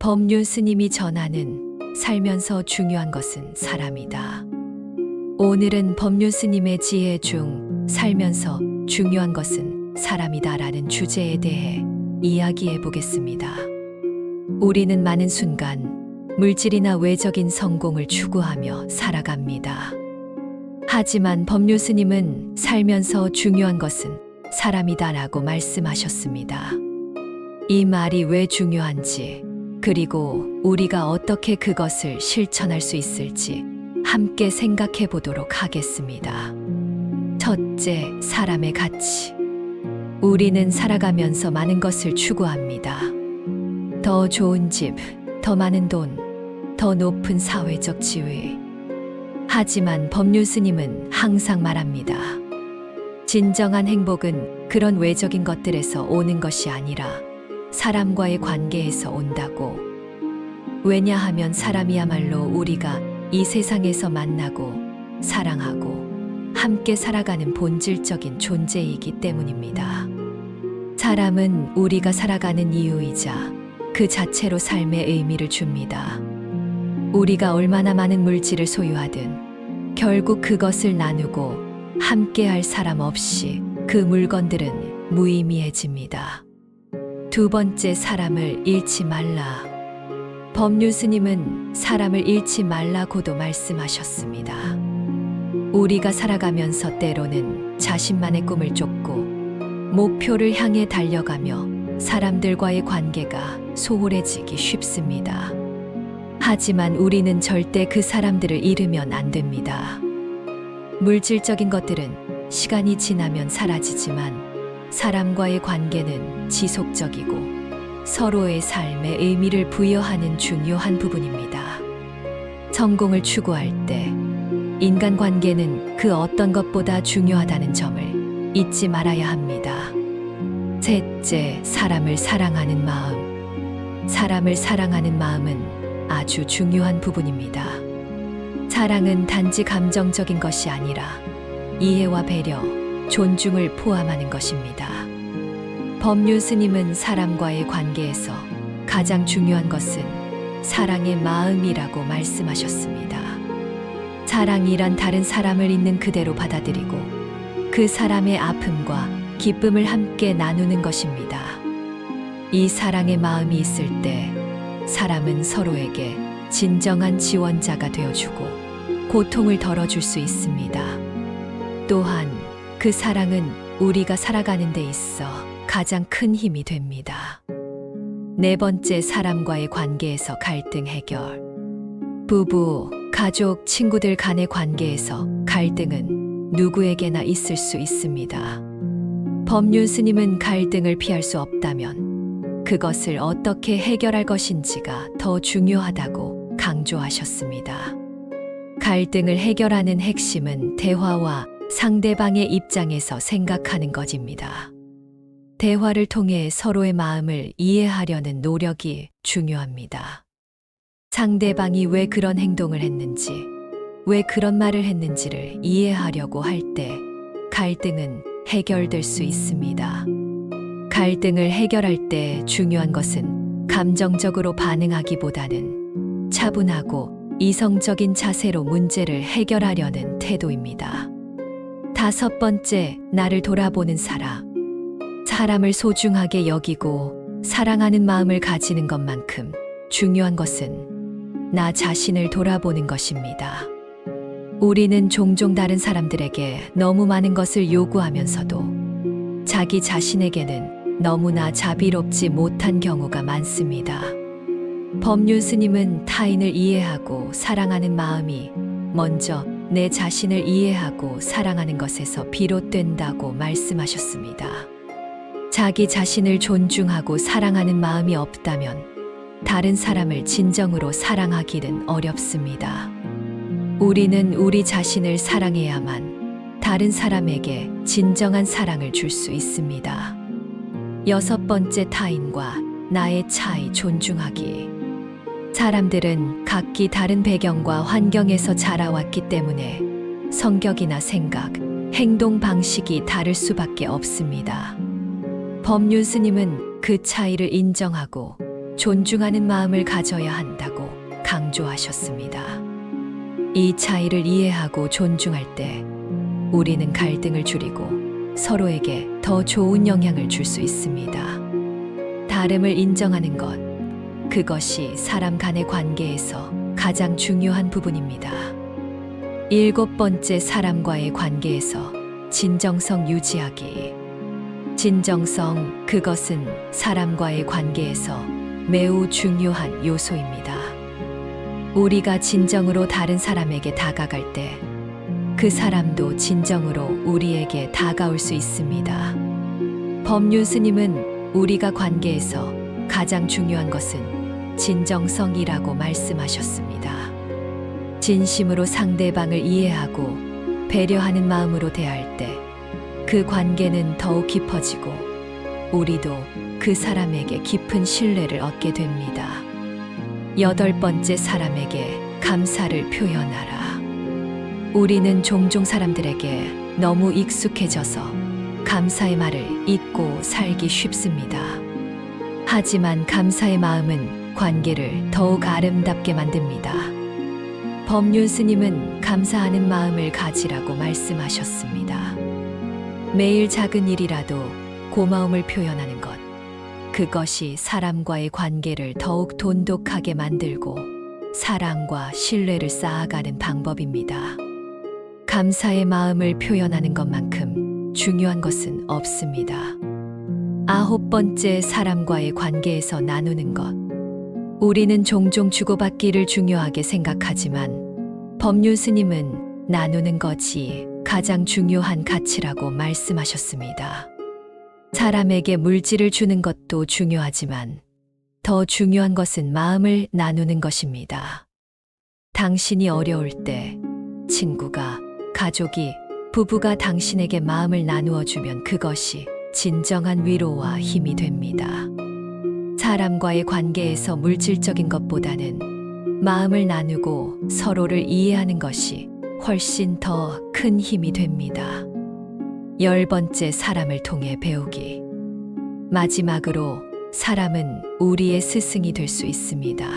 법륜 스님이 전하는 살면서 중요한 것은 사람이다. 오늘은 법륜 스님의 지혜 중 살면서 중요한 것은 사람이다라는 주제에 대해 이야기해 보겠습니다. 우리는 많은 순간 물질이나 외적인 성공을 추구하며 살아갑니다. 하지만 법륜 스님은 살면서 중요한 것은 사람이다라고 말씀하셨습니다. 이 말이 왜 중요한지, 그리고 우리가 어떻게 그것을 실천할 수 있을지 함께 생각해 보도록 하겠습니다. 첫째, 사람의 가치. 우리는 살아가면서 많은 것을 추구합니다. 더 좋은 집, 더 많은 돈, 더 높은 사회적 지위. 하지만 법륜 스님은 항상 말합니다. 진정한 행복은 그런 외적인 것들에서 오는 것이 아니라 사람과의 관계에서 온다고. 왜냐하면 사람이야말로 우리가 이 세상에서 만나고 사랑하고 함께 살아가는 본질적인 존재이기 때문입니다. 사람은 우리가 살아가는 이유이자 그 자체로 삶의 의미를 줍니다. 우리가 얼마나 많은 물질을 소유하든 결국 그것을 나누고 함께할 사람 없이 그 물건들은 무의미해집니다. 두 번째, 사람을 잃지 말라. 법륜 스님은 사람을 잃지 말라고도 말씀하셨습니다. 우리가 살아가면서 때로는 자신만의 꿈을 쫓고 목표를 향해 달려가며 사람들과의 관계가 소홀해지기 쉽습니다. 하지만 우리는 절대 그 사람들을 잃으면 안 됩니다. 물질적인 것들은 시간이 지나면 사라지지만 사람과의 관계는 지속적이고 서로의 삶에 의미를 부여하는 중요한 부분입니다. 성공을 추구할 때 인간관계는 그 어떤 것보다 중요하다는 점을 잊지 말아야 합니다. 셋째, 사람을 사랑하는 마음. 사람을 사랑하는 마음은 아주 중요한 부분입니다. 사랑은 단지 감정적인 것이 아니라 이해와 배려, 존중을 포함하는 것입니다. 법륜 스님은 사람과의 관계에서 가장 중요한 것은 사랑의 마음이라고 말씀하셨습니다. 사랑이란 다른 사람을 있는 그대로 받아들이고 그 사람의 아픔과 기쁨을 함께 나누는 것입니다. 이 사랑의 마음이 있을 때 사람은 서로에게 진정한 지원자가 되어주고 고통을 덜어줄 수 있습니다. 또한 그 사랑은 우리가 살아가는 데 있어 가장 큰 힘이 됩니다. 네 번째, 사람과의 관계에서 갈등 해결. 부부, 가족, 친구들 간의 관계에서 갈등은 누구에게나 있을 수 있습니다. 법륜 스님은 갈등을 피할 수 없다면 그것을 어떻게 해결할 것인지가 더 중요하다고 강조하셨습니다. 갈등을 해결하는 핵심은 대화와 상대방의 입장에서 생각하는 것입니다. 대화를 통해 서로의 마음을 이해하려는 노력이 중요합니다. 상대방이 왜 그런 행동을 했는지, 왜 그런 말을 했는지를 이해하려고 할 때 갈등은 해결될 수 있습니다. 갈등을 해결할 때 중요한 것은 감정적으로 반응하기보다는 차분하고 이성적인 자세로 문제를 해결하려는 태도입니다. 다섯 번째, 나를 돌아보는 사람. 사람을 소중하게 여기고 사랑하는 마음을 가지는 것만큼 중요한 것은 나 자신을 돌아보는 것입니다. 우리는 종종 다른 사람들에게 너무 많은 것을 요구하면서도 자기 자신에게는 너무나 자비롭지 못한 경우가 많습니다. 법륜 스님은 타인을 이해하고 사랑하는 마음이 먼저 내 자신을 이해하고 사랑하는 것에서 비롯된다고 말씀하셨습니다. 자기 자신을 존중하고 사랑하는 마음이 없다면 다른 사람을 진정으로 사랑하기는 어렵습니다. 우리는 우리 자신을 사랑해야만 다른 사람에게 진정한 사랑을 줄 수 있습니다. 여섯 번째, 타인과 나의 차이 존중하기. 사람들은 각기 다른 배경과 환경에서 자라왔기 때문에 성격이나 생각, 행동 방식이 다를 수밖에 없습니다. 법륜 스님은 그 차이를 인정하고 존중하는 마음을 가져야 한다고 강조하셨습니다. 이 차이를 이해하고 존중할 때 우리는 갈등을 줄이고 서로에게 더 좋은 영향을 줄 수 있습니다. 다름을 인정하는 것, 그것이 사람 간의 관계에서 가장 중요한 부분입니다. 7번째, 사람과의 관계에서 진정성 유지하기. 진정성, 그것은 사람과의 관계에서 매우 중요한 요소입니다. 우리가 진정으로 다른 사람에게 다가갈 때 그 사람도 진정으로 우리에게 다가올 수 있습니다. 법륜 스님은 우리가 관계에서 가장 중요한 것은 진정성이라고 말씀하셨습니다. 진심으로 상대방을 이해하고 배려하는 마음으로 대할 때 그 관계는 더욱 깊어지고 우리도 그 사람에게 깊은 신뢰를 얻게 됩니다. 8번째, 사람에게 감사를 표현하라. 우리는 종종 사람들에게 너무 익숙해져서 감사의 말을 잊고 살기 쉽습니다. 하지만 감사의 마음은 관계를 더욱 아름답게 만듭니다. 법륜 스님은 감사하는 마음을 가지라고 말씀하셨습니다. 매일 작은 일이라도 고마움을 표현하는 것, 그것이 사람과의 관계를 더욱 돈독하게 만들고 사랑과 신뢰를 쌓아가는 방법입니다. 감사의 마음을 표현하는 것만큼 중요한 것은 없습니다. 9번째, 사람과의 관계에서 나누는 것. 우리는 종종 주고받기를 중요하게 생각하지만 법륜 스님은 나누는 것이 가장 중요한 가치라고 말씀하셨습니다. 사람에게 물질을 주는 것도 중요하지만 더 중요한 것은 마음을 나누는 것입니다. 당신이 어려울 때 친구가, 가족이, 부부가 당신에게 마음을 나누어 주면 그것이 진정한 위로와 힘이 됩니다. 사람과의 관계에서 물질적인 것보다는 마음을 나누고 서로를 이해하는 것이 훨씬 더 큰 힘이 됩니다. 10번째, 사람을 통해 배우기. 마지막으로 사람은 우리의 스승이 될 수 있습니다.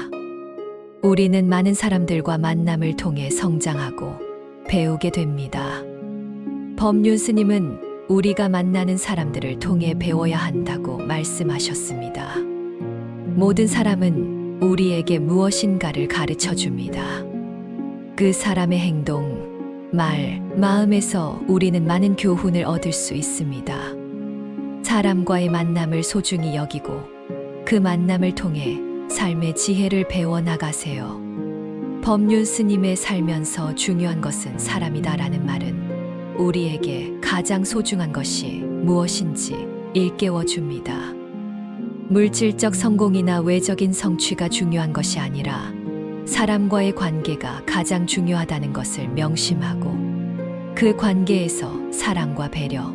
우리는 많은 사람들과 만남을 통해 성장하고 배우게 됩니다. 법륜 스님은 우리가 만나는 사람들을 통해 배워야 한다고 말씀하셨습니다. 모든 사람은 우리에게 무엇인가를 가르쳐 줍니다. 그 사람의 행동, 말, 마음에서 우리는 많은 교훈을 얻을 수 있습니다. 사람과의 만남을 소중히 여기고 그 만남을 통해 삶의 지혜를 배워나가세요. 법륜 스님의 살면서 중요한 것은 사람이다라는 말은 우리에게 가장 소중한 것이 무엇인지 일깨워 줍니다. 물질적 성공이나 외적인 성취가 중요한 것이 아니라 사람과의 관계가 가장 중요하다는 것을 명심하고 그 관계에서 사랑과 배려,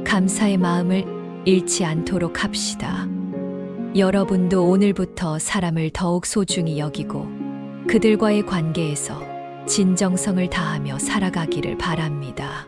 감사의 마음을 잃지 않도록 합시다. 여러분도 오늘부터 사람을 더욱 소중히 여기고 그들과의 관계에서 진정성을 다하며 살아가기를 바랍니다.